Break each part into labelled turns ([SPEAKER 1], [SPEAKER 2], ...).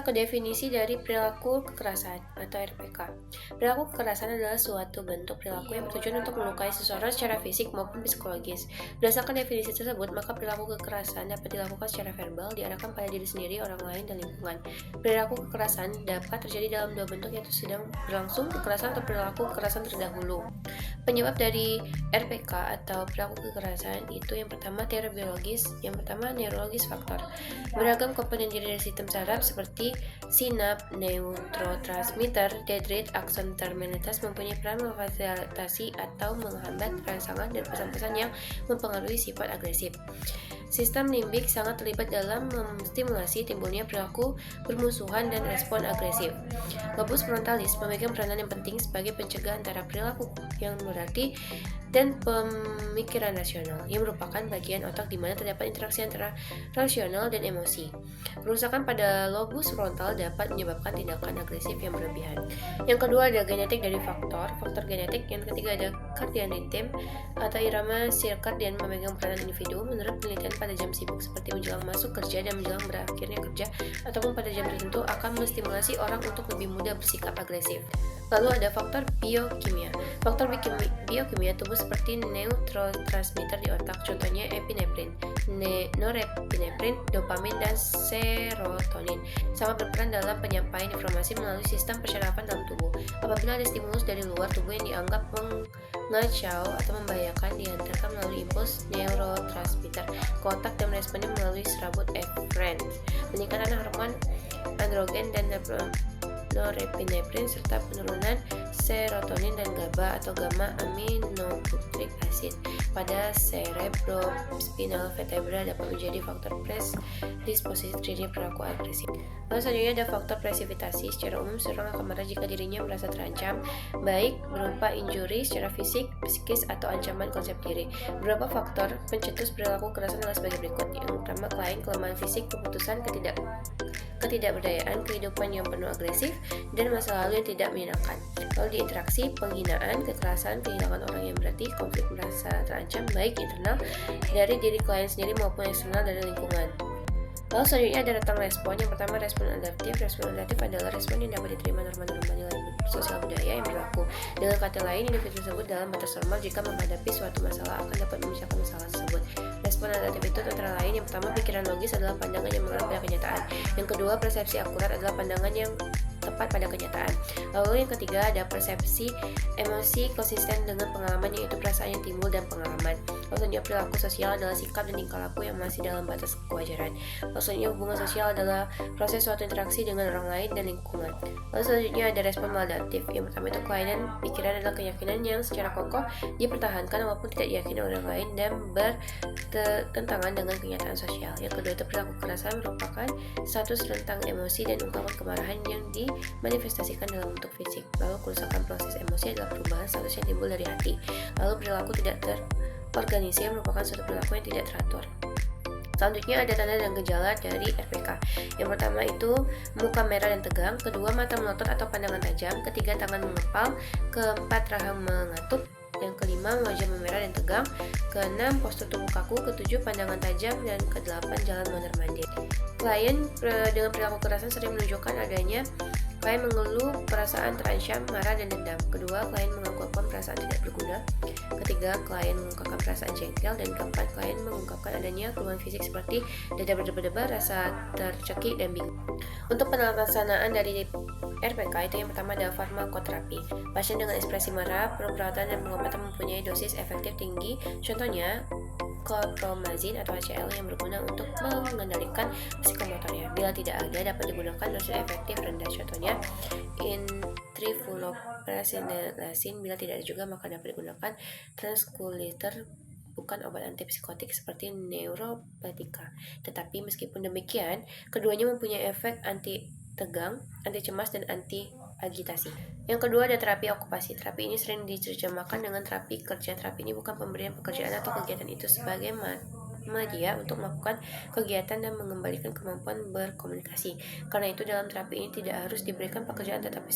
[SPEAKER 1] ke definisi dari perilaku kekerasan atau RPK. Perilaku kekerasan adalah suatu bentuk perilaku yang bertujuan untuk melukai seseorang secara fisik maupun psikologis. Berdasarkan definisi tersebut, maka perilaku kekerasan dapat dilakukan secara verbal, diarahkan pada diri sendiri, orang lain, dan lingkungan. Perilaku kekerasan dapat terjadi dalam dua bentuk, yaitu sedang berlangsung kekerasan atau perilaku kekerasan terdahulu. Penyebab dari RPK atau perilaku kekerasan itu yang pertama teori biologis, yang pertama neurologis faktor. Beragam komponen dari sistem saraf seperti sinap, neurotransmitter, dendrit, akson terminalitas mempunyai peran memfasilitasi atau menghambat rangsangan dan pesan-pesan yang mempengaruhi sifat agresif. Sistem limbik sangat terlibat dalam menstimulasi timbulnya perilaku bermusuhan dan respon agresif. Lobus frontalis memegang peranan yang penting sebagai pencegah antara perilaku yang berarti dan pemikiran rasional, yang merupakan bagian otak di mana terdapat interaksi antara rasional dan emosi. Kerusakan pada lobus frontal dapat menyebabkan tindakan agresif yang berlebihan. Yang kedua ada genetik dari faktor genetik. Yang ketiga ada circadian rhythm atau irama sirkadian memegang peranan individu. Menurut penelitian pada jam sibuk seperti menjelang masuk kerja dan menjelang berakhirnya kerja ataupun pada jam tertentu akan menstimulasi orang untuk lebih mudah bersikap agresif. Lalu ada faktor biokimia. Faktor biokimia tubuh seperti neurotransmitter di otak, contohnya epinefrin, norepinefrin, dopamin, dan serotonin, sangat berperan dalam penyampaian informasi melalui sistem penyerapan dalam tubuh. Apabila ada stimulus dari luar tubuh yang dianggap mengacau atau membahayakan, diantarkan melalui impuls neurotransmitter ke otak dan meresponnya melalui serabut efren. Peningkatan hormon androgen dan norepinefrin serta penurunan serotonin dan GABA atau gamma aminobutyric acid pada cerebrospinal vertebra dapat menjadi faktor predisposisi terjadinya perilaku agresif. Lalu selanjutnya ada faktor presivitasi. Secara umum seseorang akan marah jika dirinya merasa terancam, baik berupa injuri secara fisik, psikis, atau ancaman konsep diri. Beberapa faktor pencetus perilaku kekerasan adalah sebagai berikut. Yang pertama, kelemahan fisik, keputusan, ketidakberdayaan, kehidupan yang penuh agresif, dan masa lalu yang tidak menyenangkan. Lalu di interaksi, penghinaan, kekerasan, kehilangan orang yang berarti, konflik merasa terancam, baik internal dari diri klien sendiri maupun eksternal dari lingkungan. Lalu selanjutnya ada rentang respon. Yang pertama respon adaptif. Respon adaptif adalah respon yang dapat diterima norma-norma nilai sosial budaya yang berlaku. Dengan kata lain, individu tersebut dalam batas normal jika menghadapi suatu masalah akan dapat memecahkan masalah tersebut. Respon adaptif itu antara lain, yang pertama pikiran logis adalah pandangan yang mengarah pada kenyataan. Yang kedua persepsi akurat adalah pandangan yang tepat pada kenyataan. Lalu yang ketiga ada persepsi emosi konsisten dengan pengalaman, yaitu perasaan yang timbul dan pengalaman. Lalu selanjutnya perilaku sosial adalah sikap dan tingkah laku yang masih dalam batas kewajaran. Lalu selanjutnya hubungan sosial adalah proses suatu interaksi dengan orang lain dan lingkungan. Lalu selanjutnya ada respon maladaptif. Yang pertama itu kelainan pikiran adalah keyakinan yang secara kokoh dipertahankan walaupun tidak diyakini orang lain dan bertentangan dengan kenyataan sosial. Yang kedua itu perilaku kekerasan merupakan status tentang emosi dan ungkapan kemarahan yang dimanifestasikan dalam bentuk fisik. Lalu kerusakan proses emosi adalah perubahan status yang timbul dari hati. Lalu perilaku tidak terorganisir merupakan suatu perilaku yang tidak teratur. Selanjutnya ada tanda dan gejala dari RPK. Yang pertama itu muka merah dan tegang, kedua mata melotot atau pandangan tajam, ketiga tangan mengepal, keempat rahang mengatuk, yang kelima wajah memerah dan tegang, keenam postur tubuh kaku, ketujuh pandangan tajam, dan kedelapan jalan mondar-mandir. Klien dengan perilaku kekerasan sering menunjukkan adanya klien mengeluh perasaan terancam, marah, dan dendam. Kedua, klien mengungkapkan perasaan tidak berguna. Ketiga, klien mengungkapkan perasaan jengkel. Dan keempat, klien mengungkapkan adanya keluhan fisik seperti dada berdebar-debar, rasa tercekik, dan bingung. Untuk pelaksanaan dari RPK itu yang pertama ada farmakoterapi. Pasien dengan ekspresi marah, perlu perawatan dan pengobatan mempunyai dosis efektif tinggi. Contohnya chlorpromazine atau HCl yang berguna untuk mengendalikan psikomotornya. Bila tidak ada, dapat digunakan dosis efektif rendah. Contohnya intrafluoroprasinelasin. Bila tidak ada juga, maka dapat digunakan tranquilizer, bukan obat antipsikotik seperti neuropatika. Tetapi meskipun demikian, keduanya mempunyai efek anti tegang, anti cemas, dan anti agitasi. Yang kedua ada terapi okupasi. Terapi ini sering diterjemahkan dengan terapi kerja. Terapi ini bukan pemberian pekerjaan atau kegiatan itu sebagai media untuk melakukan kegiatan dan mengembalikan kemampuan berkomunikasi. Karena itu dalam terapi ini tidak harus diberikan pekerjaan, tetapi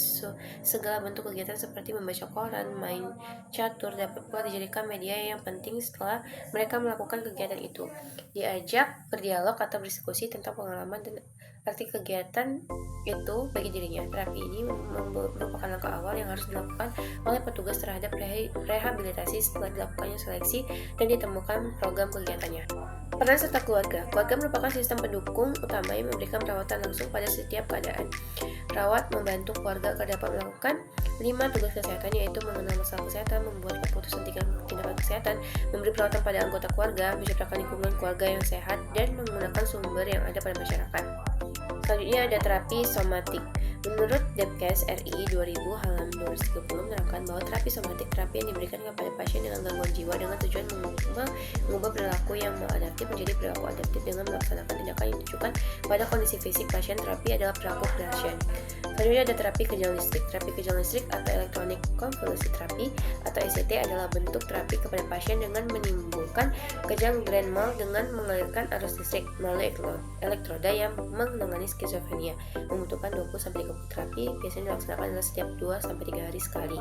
[SPEAKER 1] segala bentuk kegiatan seperti membaca koran, main catur dapat pula dijadikan media yang penting setelah mereka melakukan kegiatan itu. Diajak berdialog atau berdiskusi tentang pengalaman dan arti kegiatan itu bagi dirinya. Terapi ini merupakan langkah awal yang harus dilakukan oleh petugas terhadap rehabilitasi setelah dilakukannya seleksi dan ditemukan program kegiatannya. Peran serta keluarga. Keluarga merupakan sistem pendukung utama yang memberikan perawatan langsung pada setiap keadaan. Perawat membantu keluarga agar dapat melakukan 5 tugas kesehatan, yaitu mengenal masalah kesehatan, membuat keputusan tindakan kesehatan, memberi perawatan pada anggota keluarga, menciptakan lingkungan keluarga yang sehat, dan menggunakan sumber yang ada pada masyarakat. Selanjutnya ada terapi somatik. Menurut Depkes RI 2000 halaman 230 menerangkan bahwa terapi somatik terapi yang diberikan kepada pasien dengan gangguan jiwa dengan tujuan mengubah perilaku yang maladaptif menjadi perilaku adaptif dengan melaksanakan tindakan yang ditujukan pada kondisi fisik pasien. Terapi adalah perilaku pasien. Selanjutnya ada terapi kejang listrik. Terapi kejang listrik atau electronic convulsive therapy atau ECT adalah bentuk terapi kepada pasien dengan menimbulkan kejang grand mal dengan mengalirkan arus listrik melalui elektroda yang menangani skizofrenia. Membutuhkan 20-30 terapi, biasanya dilaksanakan adalah setiap 2-3 hari sekali.